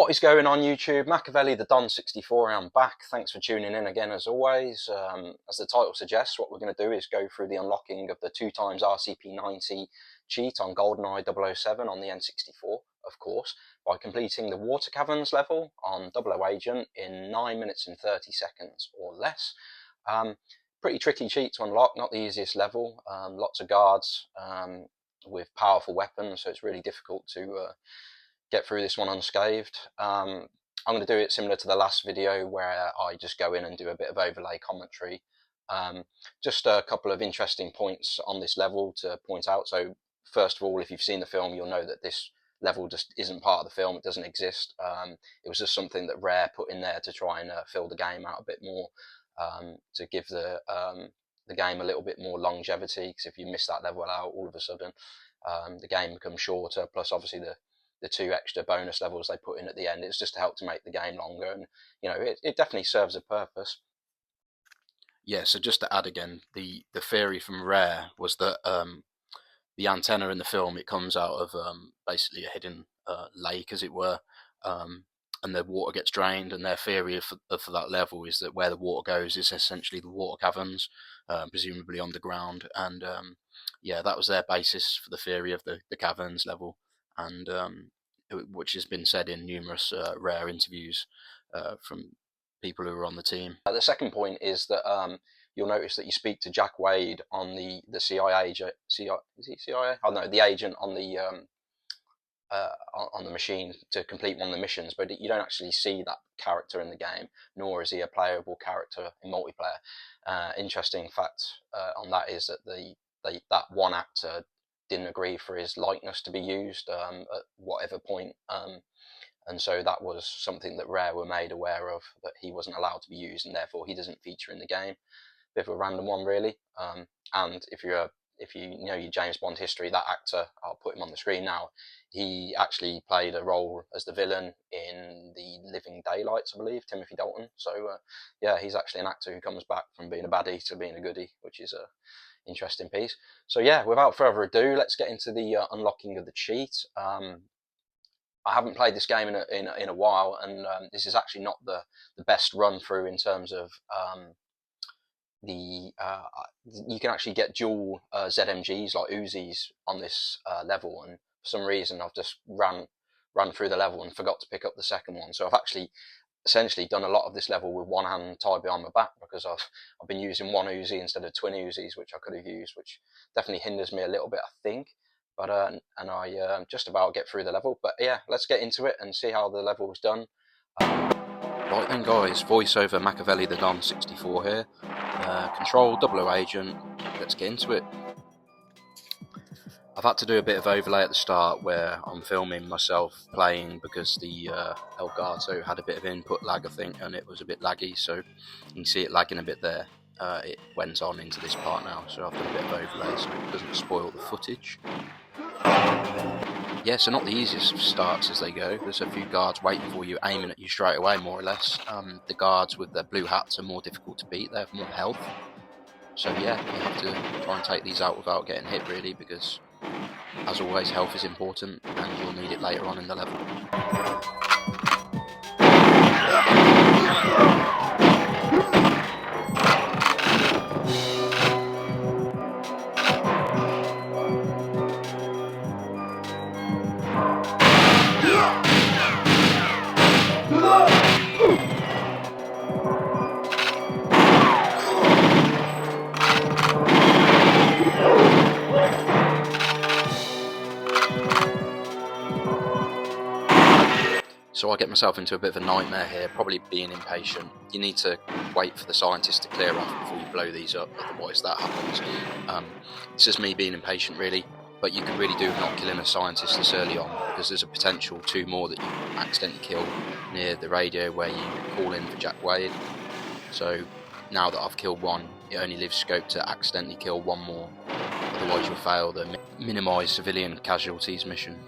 What is going on YouTube? Machiavelli the Don64, I'm back. Thanks for tuning in again as always. As the title suggests, what we're going to do is go through the unlocking of the 2x RCP-90 cheat on Goldeneye 007 on the N64, of course, by completing the Water Caverns level on 00 Agent in 9 minutes and 30 seconds or less. Pretty tricky cheat to unlock, not the easiest level. Lots of guards with powerful weapons, so it's really difficult to get through this one unscathed. I'm going to do it similar to the last video where I just go in and do a bit of overlay commentary. Just a couple of interesting points on this level to point out. So first of all, if you've seen the film, you'll know that this level just isn't part of the film. It doesn't exist. It was just something that Rare put in there to try and fill the game out a bit more, to give the game a little bit more longevity, because if you miss that level out, all of a sudden the game becomes shorter, plus obviously the 2 extra bonus levels they put in at the end. It's just to help to make the game longer, and you know, it definitely serves a purpose. Yeah, so just to add again, the theory from Rare was that the antenna in the film, it comes out of basically a hidden lake, as it were, and the water gets drained, and their theory for that level is that where the water goes is essentially the water caverns, presumably underground, and yeah, that was their basis for the theory of the caverns level, and which has been said in numerous Rare interviews from people who were on the team. The second point is that you'll notice that you speak to Jack Wade on the CIA, is he CIA? Oh no, the agent on the machine to complete one of the missions, but you don't actually see that character in the game, nor is he a playable character in multiplayer. Interesting fact on that is that that one actor didn't agree for his likeness to be used at whatever point, and so that was something that Rare were made aware of, that he wasn't allowed to be used, and therefore he doesn't feature in the game. Bit of a random one, really. And if you know your James Bond history, that actor, I'll put him on the screen now, he actually played a role as the villain in The Living Daylights, I believe, Timothy Dalton. So yeah, he's actually an actor who comes back from being a baddie to being a goodie, which is a interesting piece. So yeah, without further ado, let's get into the unlocking of the cheat. I haven't played this game in a while, and this is actually not the best run through in terms of you can actually get dual ZMGs like Uzis on this level, and for some reason I've just run through the level and forgot to pick up the second one. So I've actually essentially done a lot of this level with one hand tied behind my back, because I've been using one Uzi instead of twin Uzis, which I could have used, which definitely hinders me a little bit, I think. But and I just about get through the level. But yeah, let's get into it and see how the level was done. Right then, guys, voiceover Machiavelli the Don64 here. Control 00 Agent. Let's get into it. I've had to do a bit of overlay at the start where I'm filming myself playing, because the Elgato had a bit of input lag, I think, and it was a bit laggy, so you can see it lagging a bit there. It went on into this part now, so I've done a bit of overlay so it doesn't spoil the footage. Yeah, so not the easiest of starts as they go. There's a few guards waiting for you, aiming at you straight away, more or less. The guards with their blue hats are more difficult to beat, they have more health. So yeah, you have to try and take these out without getting hit, really, because as always, health is important, and you'll need it later on in the level. So I get myself into a bit of a nightmare here, probably being impatient. You need to wait for the scientists to clear off before you blow these up, otherwise that happens. It's just me being impatient, really, but you can really do with not killing a scientist this early on, because there's a potential 2 more that you accidentally kill near the radio where you call in for Jack Wade. So now that I've killed one, it only leaves scope to accidentally kill 1 more, otherwise you'll fail the minimise civilian casualties mission.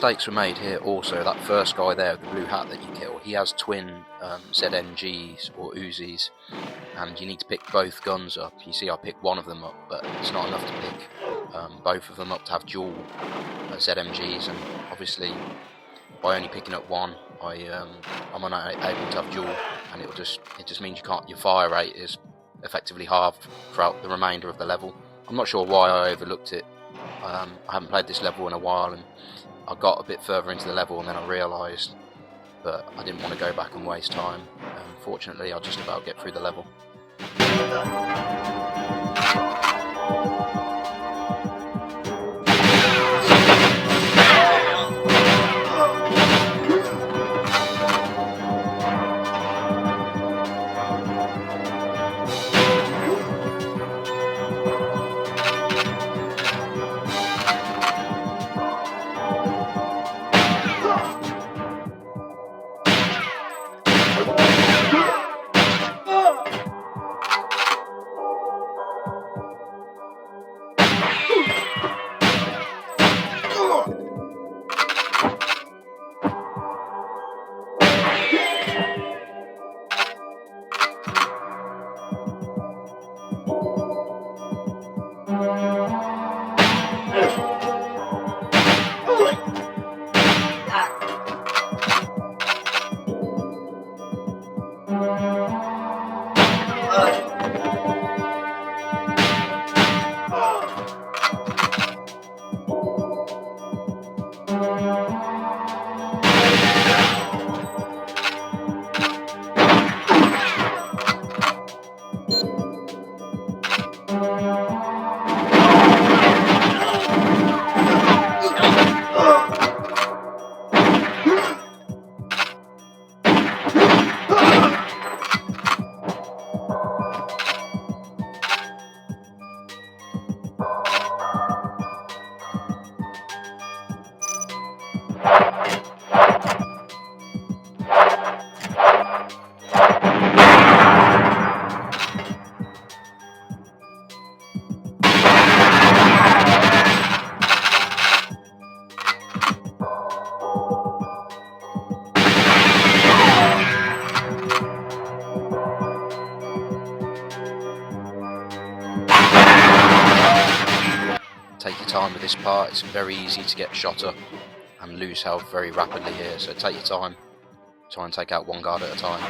mistakes were made here also. That first guy there, the blue hat that you kill, he has twin ZMGs or Uzis, and you need to pick both guns up. You see I picked one of them up, but it's not enough to pick both of them up to have dual ZMGs, and obviously by only picking up one, I'm unable to have dual, and it just means your fire rate is effectively halved throughout the remainder of the level. I'm not sure why I overlooked it. I haven't played this level in a while, and I got a bit further into the level and then I realised, but I didn't want to go back and waste time. Fortunately, I'll just about get through the level. Take your time with this part. It's very easy to get shot up and lose health very rapidly here, so take your time. Try and take out one guard at a time.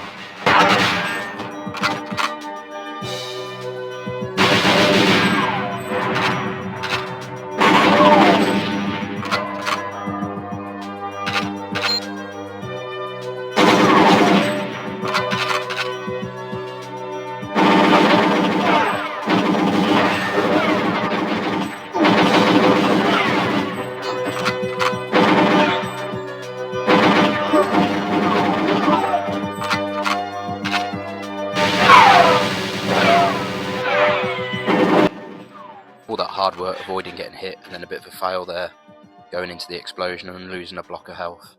All that hard work avoiding getting hit, and then a bit of a fail there, going into the explosion and losing a block of health.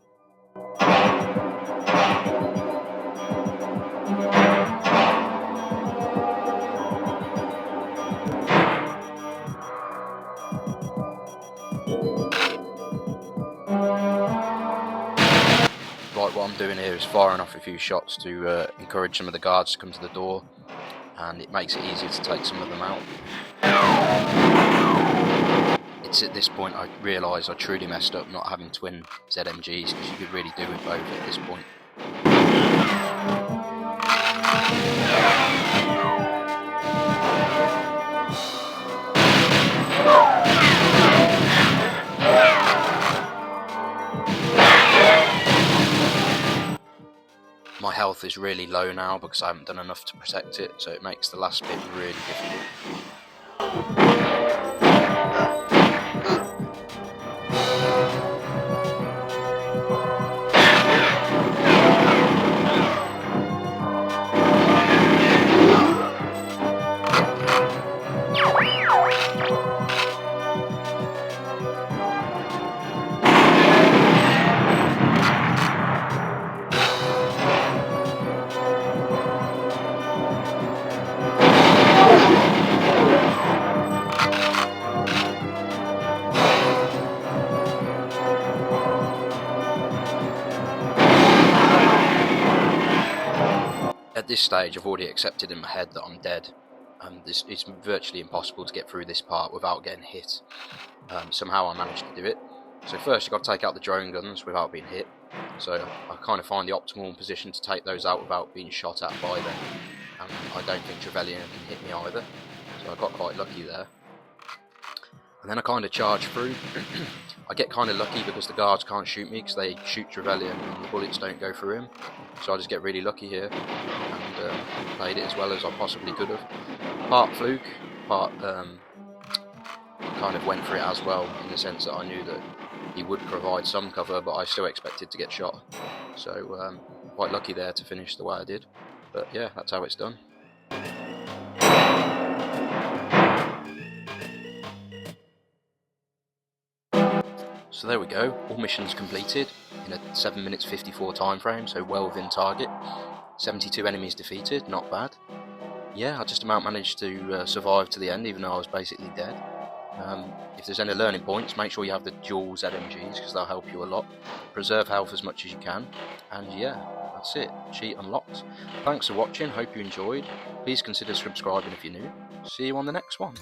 Right, what I'm doing here is firing off a few shots to encourage some of the guards to come to the door, and it makes it easier to take some of them out. It's at this point I realise I truly messed up not having twin ZMGs, because you could really do with both at this point. My health is really low now because I haven't done enough to protect it, so it makes the last bit really difficult. at this stage I've already accepted in my head that I'm dead. It's virtually impossible to get through this part without getting hit. Somehow I managed to do it. So first you've got to take out the drone guns without being hit. So I kind of find the optimal position to take those out without being shot at by them. I don't think Trevelyan can hit me either, so I got quite lucky there. And then I kind of charge through. I get kind of lucky because the guards can't shoot me because they shoot Trevelyan and the bullets don't go through him. So I just get really lucky here and played it as well as I possibly could have. Part fluke, part kind of went for it as well, in the sense that I knew that he would provide some cover, but I still expected to get shot. So quite lucky there to finish the way I did. But yeah, that's how it's done. So there we go, all missions completed in a 7 minutes 54 time frame, so well within target. 72 enemies defeated, not bad. Yeah, I just about managed to survive to the end, even though I was basically dead. If there's any learning points, make sure you have the dual ZMGs because they'll help you a lot. Preserve health as much as you can, and yeah, that's it, cheat unlocked. Thanks for watching, hope you enjoyed. Please consider subscribing if you're new. See you on the next one.